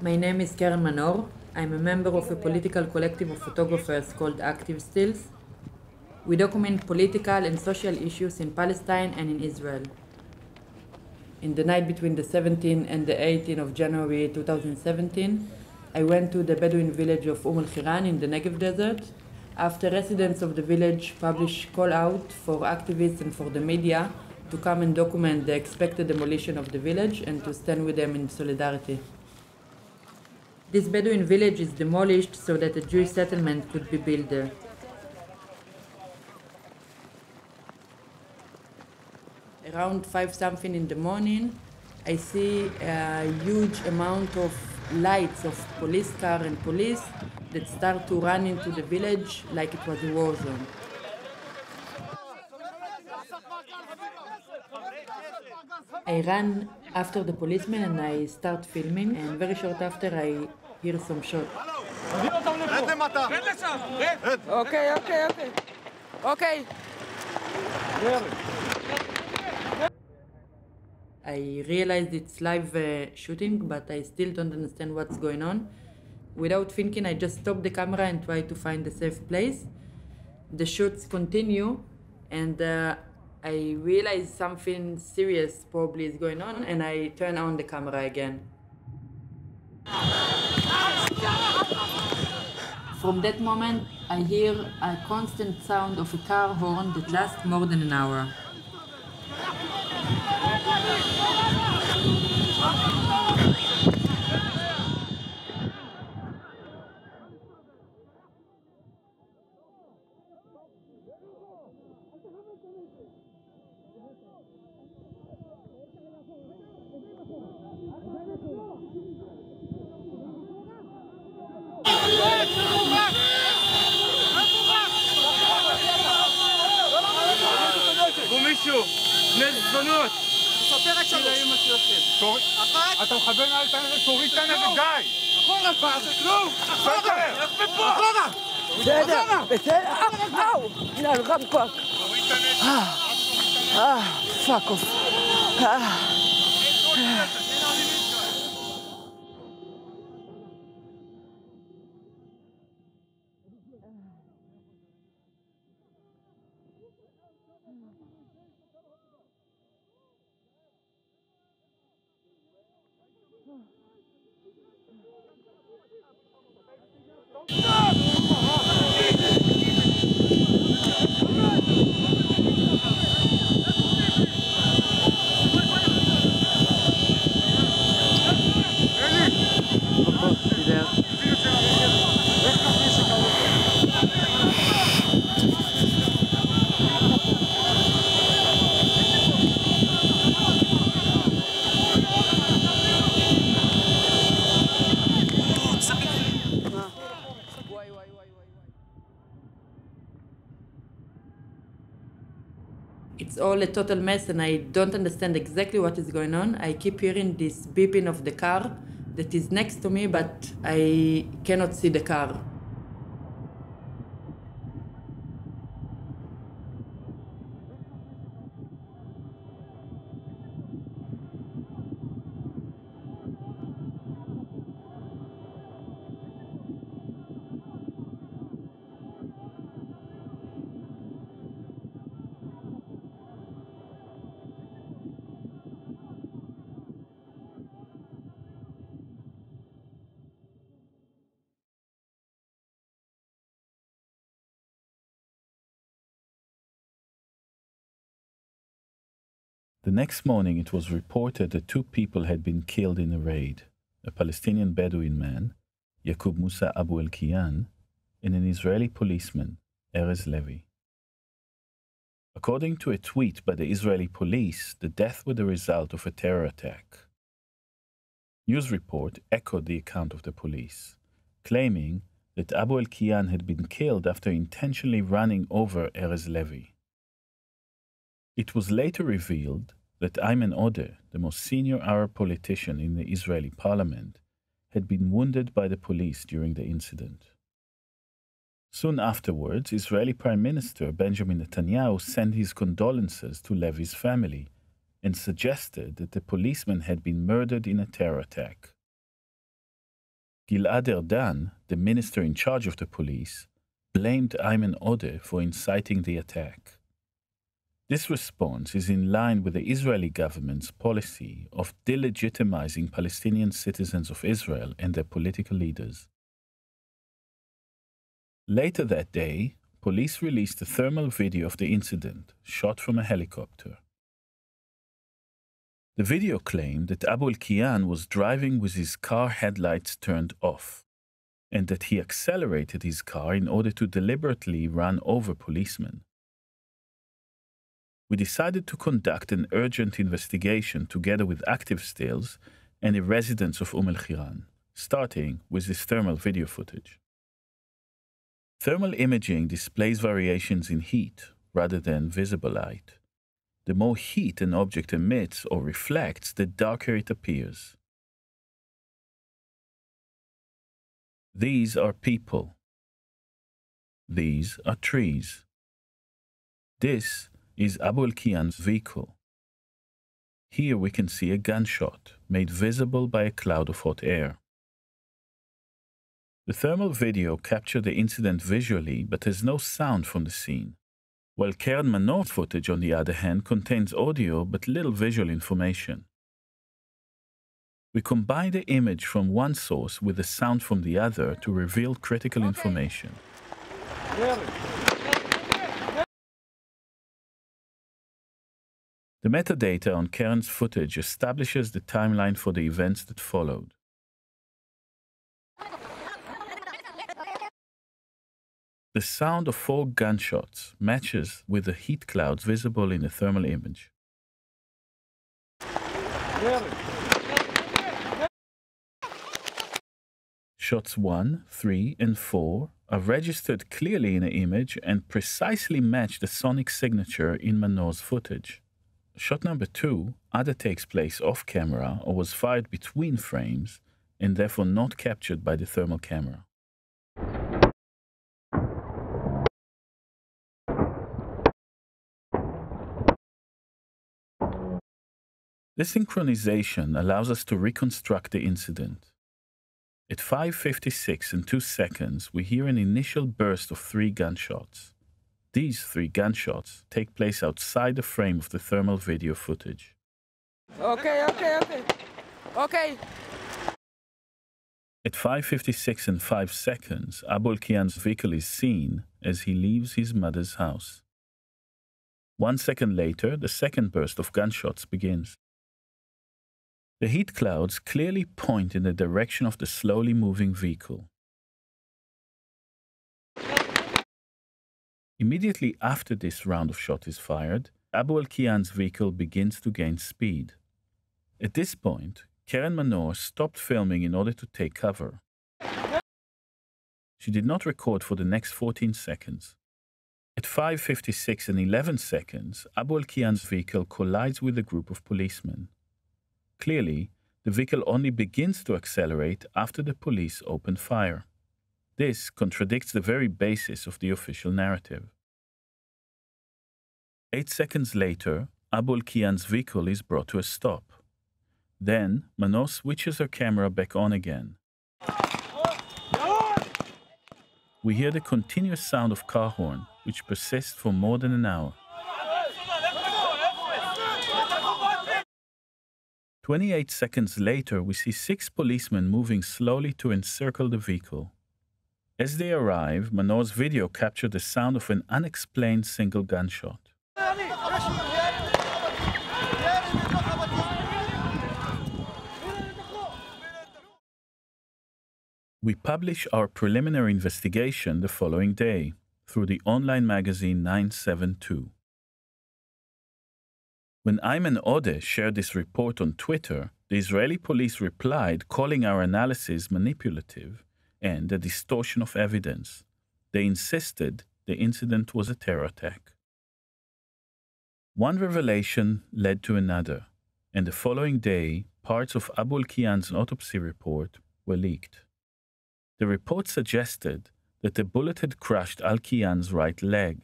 My name is חיראן. I'm a member of a political collective of photographers called Active Stills. We document political and social issues in Palestine and in Israel. In the night between the 17th and the 18th of January 2017, I went to the Bedouin village of חיראן in the Negev desert. After residents of the village published call out for activists and for the media to come and document the expected demolition of the village and to stand with them in solidarity. This Bedouin village is demolished so that a Jewish settlement could be built there. Around 5-something in the morning, I see a huge amount of lights of police car and police that start to run into the village like it was a war zone. I ran after the policeman and I start filming, and very short after I hear some shots. Okay. I realized it's live shooting, but I still don't understand what's going on. Without thinking, I just stop the camera and try to find a safe place. The shoots continue, and I realize something serious probably is going on, and I turn on the camera again. From that moment, I hear a constant sound of a car horn that lasts more than an hour. מישהו, בני זונות. סופרת שלוש. אחת. אתה מכוון על תוריד את הנגד, די. אחורה, פעם, זה כלום. אחורה. אחורה. בסדר, בסדר. אאו. הנה, רם כוח. תוריד את הנגד. פאק אוף. It's all a total mess and I don't understand exactly what is going on. I keep hearing this beeping of the car that is next to me, but I cannot see the car. The next morning it was reported that 2 people had been killed in a raid, a Palestinian Bedouin man, Ya'qub Musa Abu el-Qiyan, and an Israeli policeman, Erez Levy. According to a tweet by the Israeli police, the death was the result of a terror attack. News report echoed the account of the police, claiming that Abu el-Qiyan had been killed after intentionally running over Erez Levy. It was later revealed that Ayman Odeh, the most senior Arab politician in the Israeli parliament, had been wounded by the police during the incident. Soon afterwards, Israeli Prime Minister Benjamin Netanyahu sent his condolences to Levi's family and suggested that the policeman had been murdered in a terror attack. Gilad Erdan, the minister in charge of the police, blamed Ayman Odeh for inciting the attack. This response is in line with the Israeli government's policy of delegitimizing Palestinian citizens of Israel and their political leaders. Later that day, police released a thermal video of the incident, shot from a helicopter. The video claimed that Abu al-Qiyan was driving with his car headlights turned off, and that he accelerated his car in order to deliberately run over policemen. We decided to conduct an urgent investigation together with active stills and the residents of חיראן, starting with this thermal video footage. Thermal imaging displays variations in heat rather than visible light. The more heat an object emits or reflects, the darker it appears. These are people. These are trees. This is Abu al-Qiyan's vehicle. Here we can see a gunshot made visible by a cloud of hot air. The thermal video captured the incident visually but has no sound from the scene, while Qian Manor footage, on the other hand, contains audio but little visual information. We combine the image from one source with the sound from the other to reveal critical information. The metadata on Qian's footage establishes the timeline for the events that followed. The sound of 4 gunshots matches with the heat clouds visible in the thermal image. Shots 1, 3, and 4 are registered clearly in the image and precisely match the sonic signature in Manor's footage. Shot number 2 either takes place off camera or was fired between frames and therefore not captured by the thermal camera. This synchronization allows us to reconstruct the incident. At 5:56 and 2 seconds, we hear an initial burst of 3 gunshots. These 3 gunshots take place outside the frame of the thermal video footage. Okay. At 5:56 and 5 seconds, Abu al-Qiyan's vehicle is seen as he leaves his mother's house. 1 second later, the second burst of gunshots begins. The heat clouds clearly point in the direction of the slowly moving vehicle. Immediately after this round of shot is fired, Abu al-Qiyan's vehicle begins to gain speed. At this point, Qian Manor stopped filming in order to take cover. She did not record for the next 14 seconds. At 5:56 and 11 seconds, Abu al-Qiyan's vehicle collides with a group of policemen. Clearly, the vehicle only begins to accelerate after the police open fire. This contradicts the very basis of the official narrative. 8 seconds later, Abu al-Qiyan's vehicle is brought to a stop. Then, Manor switches her camera back on again. We hear the continuous sound of car horn, which persists for more than an hour. 28 seconds later, we see 6 policemen moving slowly to encircle the vehicle. As they arrive, Manor's video captured the sound of an unexplained single gunshot. We publish our preliminary investigation the following day through the online magazine 972. When Ayman Odeh shared this report on Twitter, the Israeli police replied, calling our analysis manipulative and a distortion of evidence. They insisted the incident was a terror attack. One revelation led to another, and the following day, parts of Abu al-Qiyan's autopsy report were leaked. The report suggested that the bullet had crushed Al-Qiyan's right leg,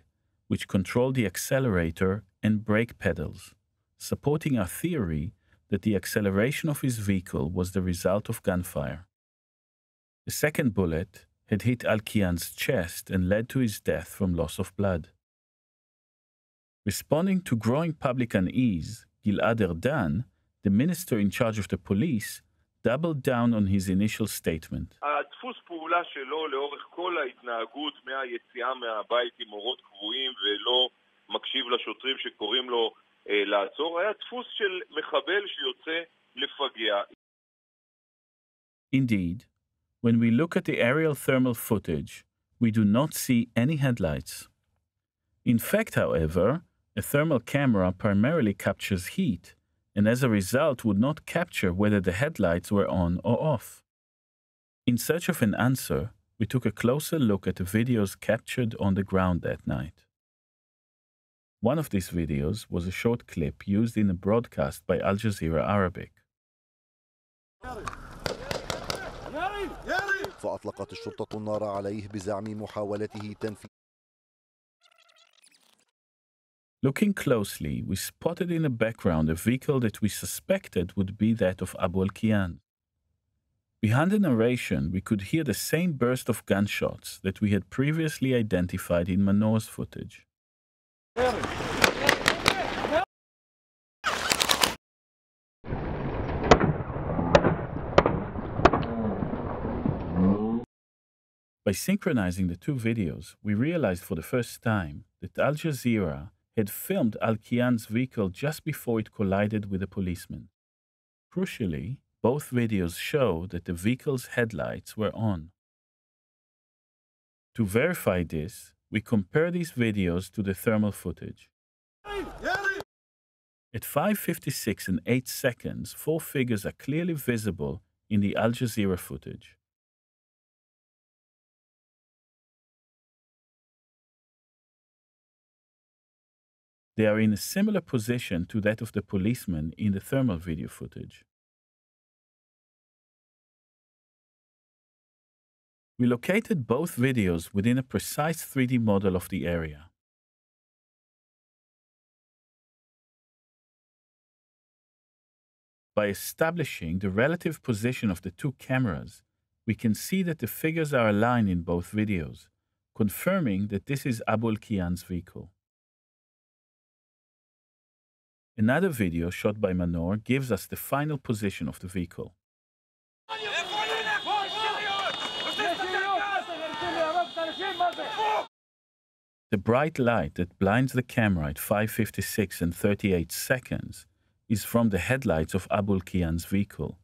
which controlled the accelerator and brake pedals, supporting our theory that the acceleration of his vehicle was the result of gunfire. The second bullet had hit Al-Qiyan's chest and led to his death from loss of blood. Responding to growing public unease, Gilad Erdan, the minister in charge of the police, doubled down on his initial statement. הדפוס פעולה שלו לאורך כל ההתנהגות מהיציאה מהבית עם אורות קבועים ולא מקשיב לשוטרים שקוראים לו לעצור, היה דפוס של מחבל שיוצא לפגע. Indeed, when we look at the aerial thermal footage, we do not see any headlights. In fact, however, a thermal camera primarily captures heat, and as a result would not capture whether the headlights were on or off. In search of an answer, we took a closer look at the videos captured on the ground that night. One of these videos was a short clip used in a broadcast by Al Jazeera Arabic. فأطلقت الشرطة النار عليه بزعم محاولته تنفيذ. Looking closely, we spotted in the background a vehicle that we suspected would be that of Abu al-Qiyan. Behind the narration, we could hear the same burst of gunshots that we had previously identified in Manor's footage. By synchronizing the two videos, we realized for the first time that Al Jazeera had filmed Al-Qiyan's vehicle just before it collided with a policeman. Crucially, both videos show that the vehicle's headlights were on. To verify this, we compare these videos to the thermal footage. At 5:56 and 8 seconds, four figures are clearly visible in the Al Jazeera footage. They are in a similar position to that of the policeman in the thermal video footage. We located both videos within a precise 3D model of the area. By establishing the relative position of the two cameras, we can see that the figures are aligned in both videos, confirming that this is Abu al-Qiyan's vehicle. Another video shot by Manor gives us the final position of the vehicle. The bright light that blinds the camera at 5:56 and 38 seconds is from the headlights of Abu al-Qiyan's vehicle.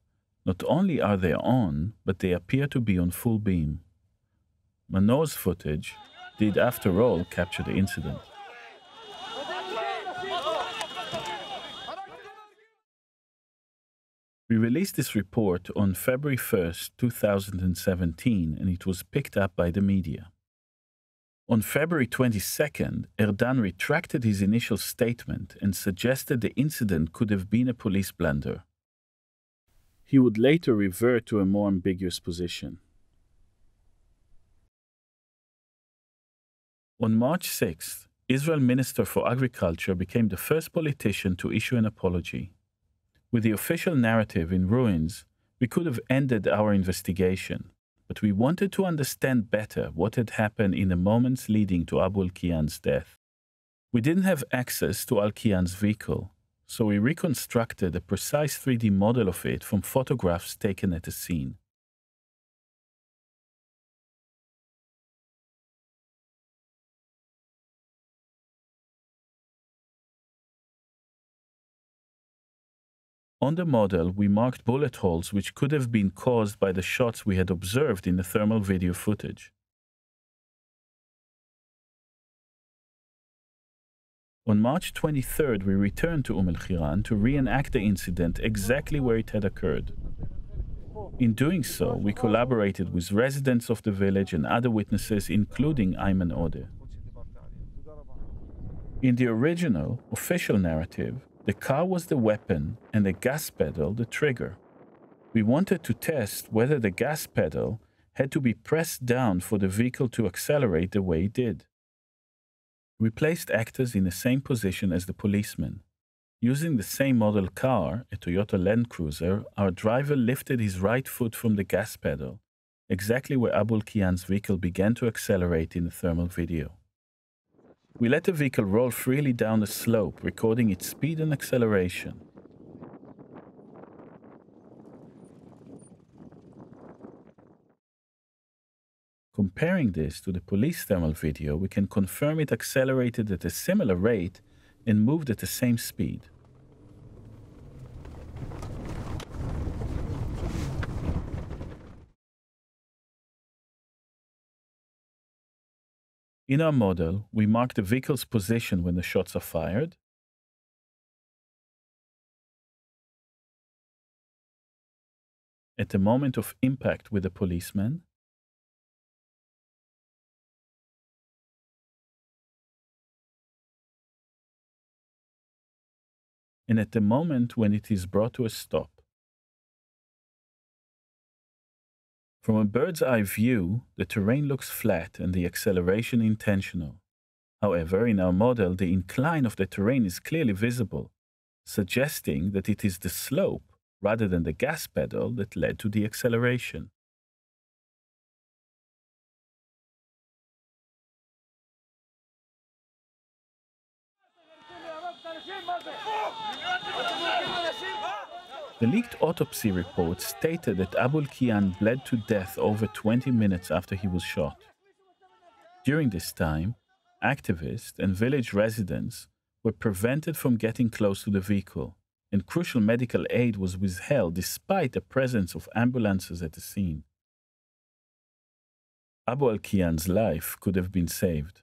Not only are they on, but they appear to be on full beam. Manor's footage did, after all, capture the incident. We released this report on February 1st, 2017, and it was picked up by the media. On February 22nd, Erdan retracted his initial statement and suggested the incident could have been a police blunder. He would later revert to a more ambiguous position. On March 6th, Israel Minister for Agriculture became the first politician to issue an apology. With the official narrative in ruins, we could have ended our investigation, but we wanted to understand better what had happened in the moments leading to Abu al-Qiyan's death. We didn't have access to al-Qiyan's vehicle, so we reconstructed a precise 3D model of it from photographs taken at the scene. On the model, we marked bullet holes which could have been caused by the shots we had observed in the thermal video footage. On March 23rd, we returned to Xiראן to reenact the incident exactly where it had occurred. In doing so, we collaborated with residents of the village and other witnesses, including Ayman Ode. In the original, official narrative, the car was the weapon and the gas pedal the trigger. We wanted to test whether the gas pedal had to be pressed down for the vehicle to accelerate the way it did. We placed actors in the same position as the policemen. Using the same model car, a Toyota Land Cruiser, our driver lifted his right foot from the gas pedal, exactly where Abu Qian's vehicle began to accelerate in the thermal video. We let the vehicle roll freely down the slope, recording its speed and acceleration. Comparing this to the police thermal video, we can confirm it accelerated at a similar rate and moved at the same speed. In our model, we mark the vehicle's position when the shots are fired, at the moment of impact with the policeman, and at the moment when it is brought to a stop. From a bird's eye view, the terrain looks flat and the acceleration intentional. However, in our model, the incline of the terrain is clearly visible, suggesting that it is the slope rather than the gas pedal that led to the acceleration. The leaked autopsy report stated that Abu Qian bled to death over 20 minutes after he was shot. During this time, activists and village residents were prevented from getting close to the vehicle, and crucial medical aid was withheld despite the presence of ambulances at the scene. Abu Qian's life could have been saved.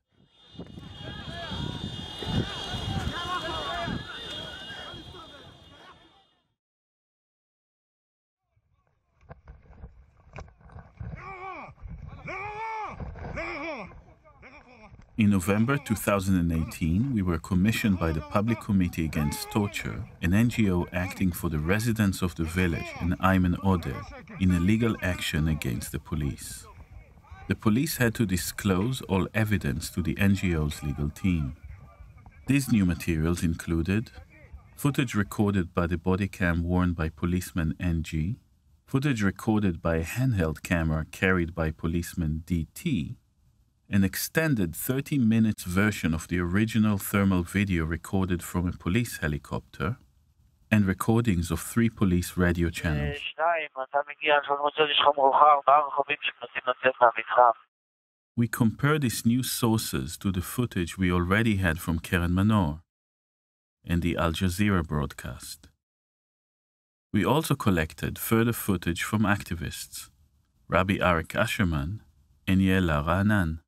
In November 2018, we were commissioned by the Public Committee Against Torture, an NGO acting for the residents of the village and Aeyman Odeh, in a legal action against the police. The police had to disclose all evidence to the NGO's legal team. These new materials included footage recorded by the body cam worn by policeman NG, footage recorded by a handheld camera carried by policeman DT, an extended 30 minutes version of the original thermal video recorded from a police helicopter, and recordings of 3 police radio channels. We compare these new sources to the footage we already had from Keren Manor and the Al Jazeera broadcast. We also collected further footage from activists, Rabbi Arik Asherman and Yaela Ra'anan.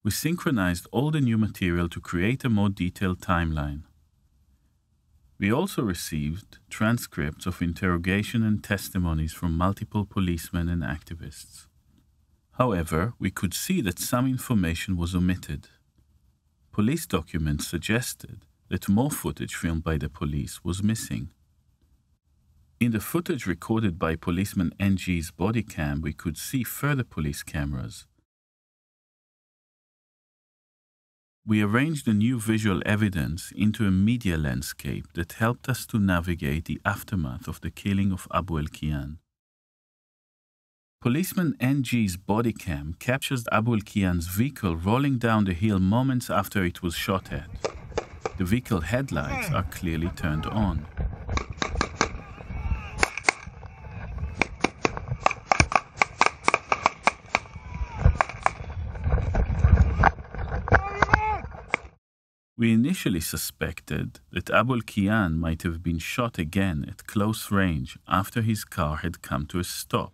We synchronized all the new material to create a more detailed timeline. We also received transcripts of interrogation and testimonies from multiple policemen and activists. However, we could see that some information was omitted. Police documents suggested that more footage filmed by the police was missing. In the footage recorded by policeman NG's body cam, we could see further police cameras. We arranged the new visual evidence into a media landscape that helped us to navigate the aftermath of the killing of Abu Qian. Policeman NG's body cam captures Abu Qian's vehicle rolling down the hill moments after it was shot at. The vehicle headlights are clearly turned on. We initially suspected that Abu Qian might have been shot again at close range after his car had come to a stop.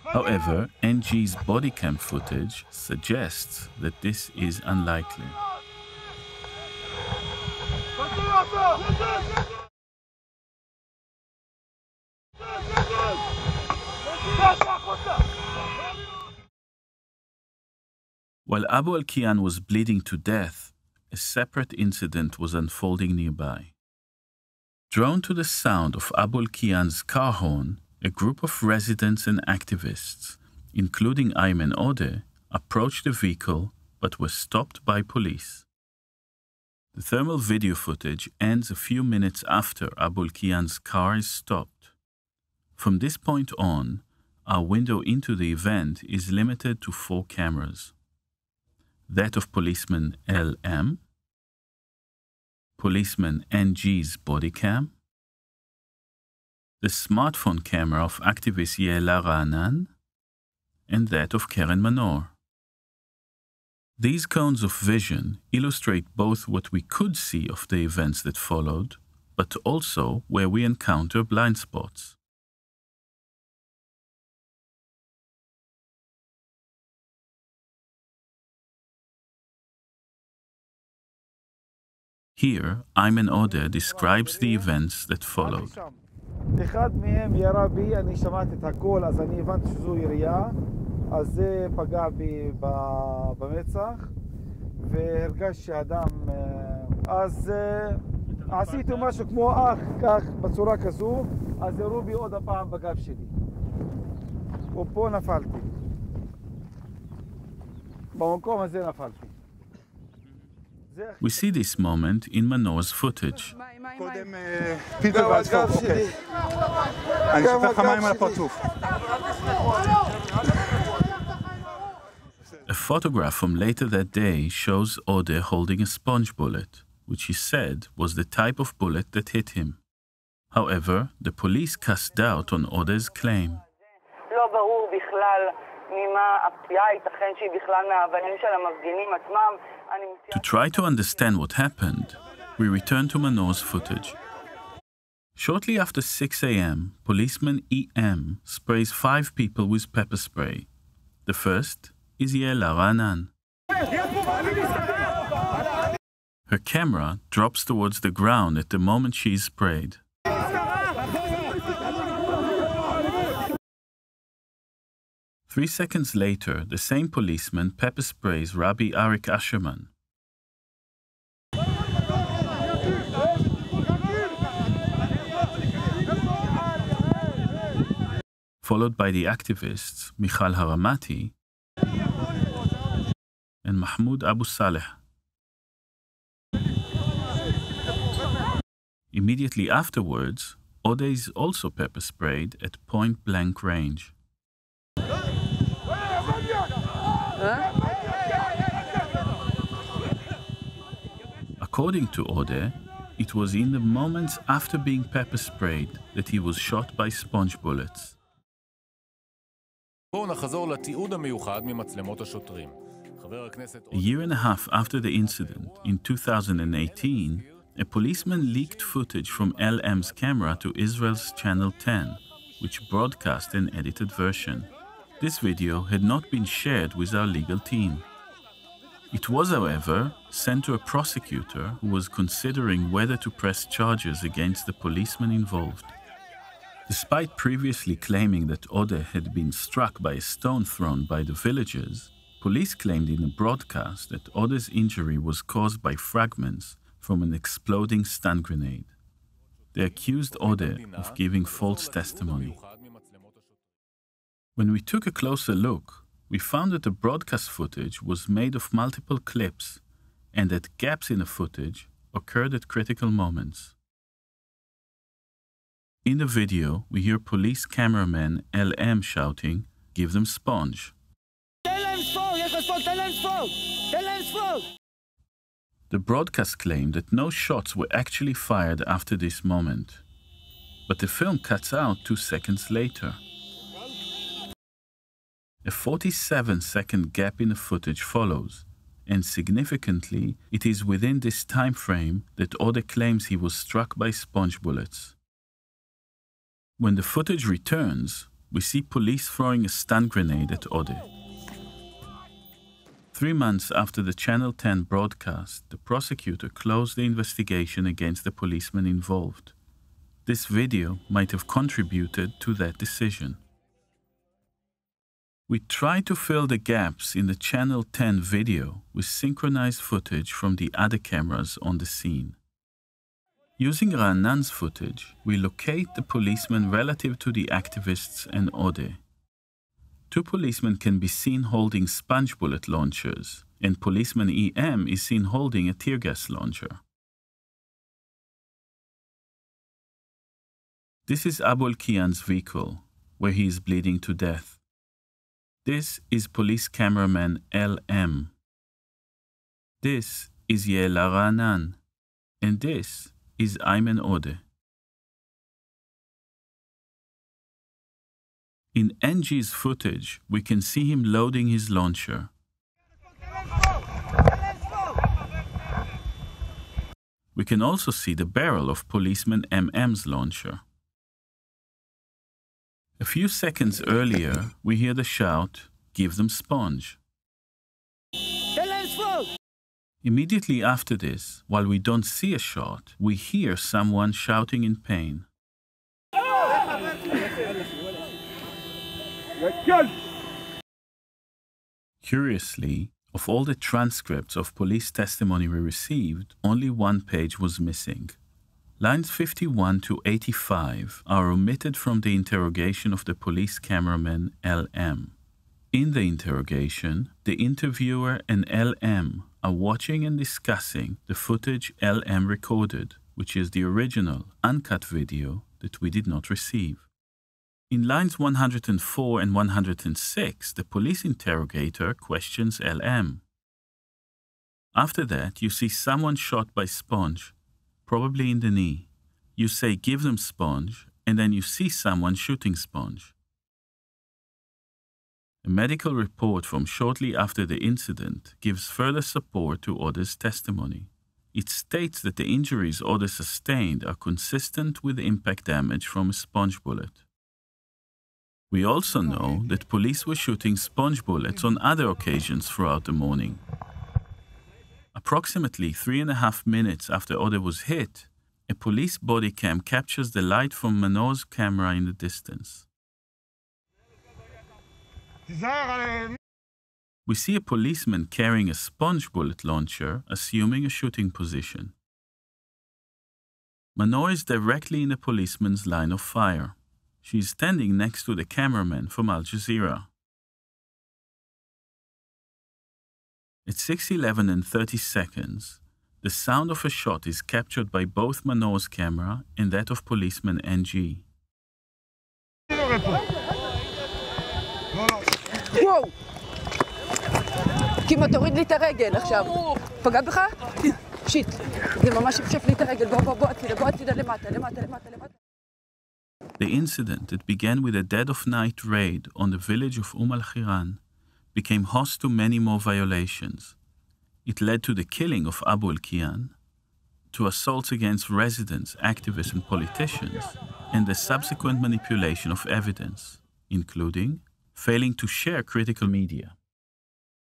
However, NG's body cam footage suggests that this is unlikely. While Abu Qian was bleeding to death, a separate incident was unfolding nearby. Drawn to the sound of Abu Qian's car horn, a group of residents and activists, including Ayman Ode, approached the vehicle but were stopped by police. The thermal video footage ends a few minutes after Abu al-Kian's car is stopped. From this point on, our window into the event is limited to 4 cameras. That of policeman LM, policeman NG's body cam, the smartphone camera of activist Yaela Ra'anan, and that of Keren Manor. These cones of vision illustrate both what we could see of the events that followed, but also where we encounter blind spots. Here, Ayman Ode describes the events that followed. אחד מהם ירה בי, אני שמעתי את הכל, אז אני הבנתי שזו ירייה, אז זה פגע בי במצח, והרגשתי שהאדם, אז עשיתי משהו כמו אח, כך, בצורה כזו, אז ירו בי עוד הפעם בגב שלי. ופה נפלתי. במקום הזה נפלתי. We see this moment in Manor's footage. קודם פידבר בעצפור, אוקיי. אני שופך לך מים על הפרצוף. A photograph from later that day shows Ode holding a sponge bullet, which he said was the type of bullet that hit him. However, the police cast doubt on Ode's claim. לא ברור בכלל ממה הפציעה, ייתכן שהיא בכלל מהאבנים של המפגינים עצמם. To try to understand what happened, we return to Manor's footage. Shortly after 6 a.m., policeman EM sprays 5 people with pepper spray. The first is Yaela Ra'anan. Her camera drops towards the ground at the moment she is sprayed. Three seconds later, the same policeman pepper sprays Rabbi Arik Asherman. Followed by the activists Michal Haramati and Mahmoud Abu Saleh. Immediately afterwards, Ode is also pepper sprayed at point-blank range. According to Ode, it was in the moments after being pepper sprayed that he was shot by sponge bullets. בואו נחזור לתיעוד המיוחד ממצלמות השוטרים. A year and a half after the incident, in 2018, a policeman leaked footage from LM's camera to Israel's Channel 10, which broadcast an edited version. This video had not been shared with our legal team. It was, however, sent to a prosecutor who was considering whether to press charges against the policeman involved. Despite previously claiming that Ode had been struck by a stone thrown by the villagers, police claimed in a broadcast that Ode's injury was caused by fragments from an exploding stun grenade. They accused Ode of giving false testimony. When we took a closer look, we found that the broadcast footage was made of multiple clips and that gaps in the footage occurred at critical moments. In the video, we hear police cameraman LM shouting, "Give them sponge." The broadcast claimed that no shots were actually fired after this moment, but the film cuts out 2 seconds later. A 47-second gap in the footage follows, and significantly, it is within this time frame that Ode claims he was struck by sponge bullets. When the footage returns, we see police throwing a stun grenade at Ode. 3 months after the Channel 10 broadcast, the prosecutor closed the investigation against the policeman involved. This video might have contributed to that decision. We tried to fill the gaps in the Channel 10 video with synchronized footage from the other cameras on the scene. Using Ra'anan's footage, we locate the policemen relative to the activists and Ode. Two policemen can be seen holding sponge bullet launchers, and policeman EM is seen holding a tear gas launcher. This is Abu al-Qiyan's vehicle, where he is bleeding to death. This is police cameraman LM. This is Yaela Ra'anan, and this is Ayman Ode. In NG's footage, we can see him loading his launcher. We can also see the barrel of policeman MM's launcher. A few seconds earlier, we hear the shout, "Give them sponge." Immediately after this, while we don't see a shot, we hear someone shouting in pain. Curiously, of all the transcripts of police testimony we received, only one page was missing. Lines 51 to 85 are omitted from the interrogation of the police cameraman LM. In the interrogation, the interviewer and LM are watching and discussing the footage LM recorded, which is the original, uncut video that we did not receive. In lines 104 and 106, the police interrogator questions LM. After that, you see someone shot by sponge, probably in the knee. You say, "Give them sponge," and then you see someone shooting sponge. A medical report from shortly after the incident gives further support to Oda's testimony. It states that the injuries Oda sustained are consistent with impact damage from a sponge bullet. We also know that police were shooting sponge bullets on other occasions throughout the morning. Approximately 3.5 minutes after Oda was hit, a police body cam captures the light from Manor's camera in the distance. We see a policeman carrying a sponge bullet launcher, assuming a shooting position. Manor is directly in the policeman's line of fire. She is standing next to the cameraman from Al Jazeera. At 6:11 and 30 seconds, the sound of a shot is captured by both Manor's camera and that of policeman NG. וואו! כמעט תוריד לי את הרגל עכשיו. פגע בך? שיט. זה ממש שפשף לי את הרגל. בוא הצידה למטה. The incident that began with a dead-of-night raid on the village of חיראן became host to many more violations. It led to the killing of Abu al-Qiyan, to assaults against residents, activists and politicians, and the subsequent manipulation of evidence, including failing to share critical media,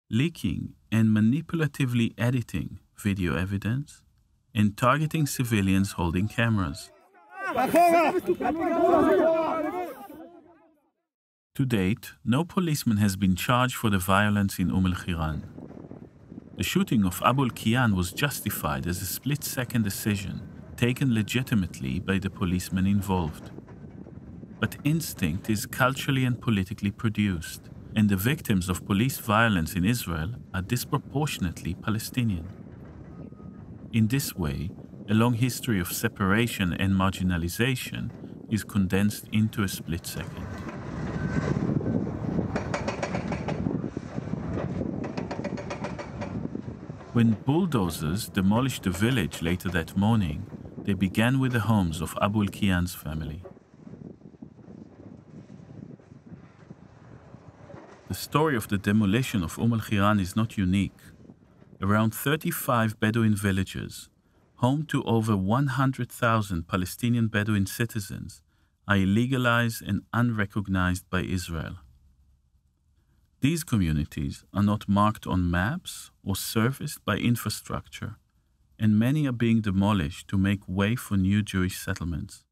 leaking and manipulatively editing video evidence, and targeting civilians holding cameras. To date, no policeman has been charged for the violence in חיראן. The shooting of Abu al-Qiyan was justified as a split-second decision taken legitimately by the policemen involved. But instinct is culturally and politically produced, and the victims of police violence in Israel are disproportionately Palestinian. In this way, a long history of separation and marginalization is condensed into a split second. When bulldozers demolished the village later that morning, they began with the homes of Abu al-Qiyan's family. The story of the demolition of חיראן is not unique. Around 35 Bedouin villages, home to over 100,000 Palestinian Bedouin citizens, are illegalized and unrecognized by Israel. These communities are not marked on maps or serviced by infrastructure, and many are being demolished to make way for new Jewish settlements.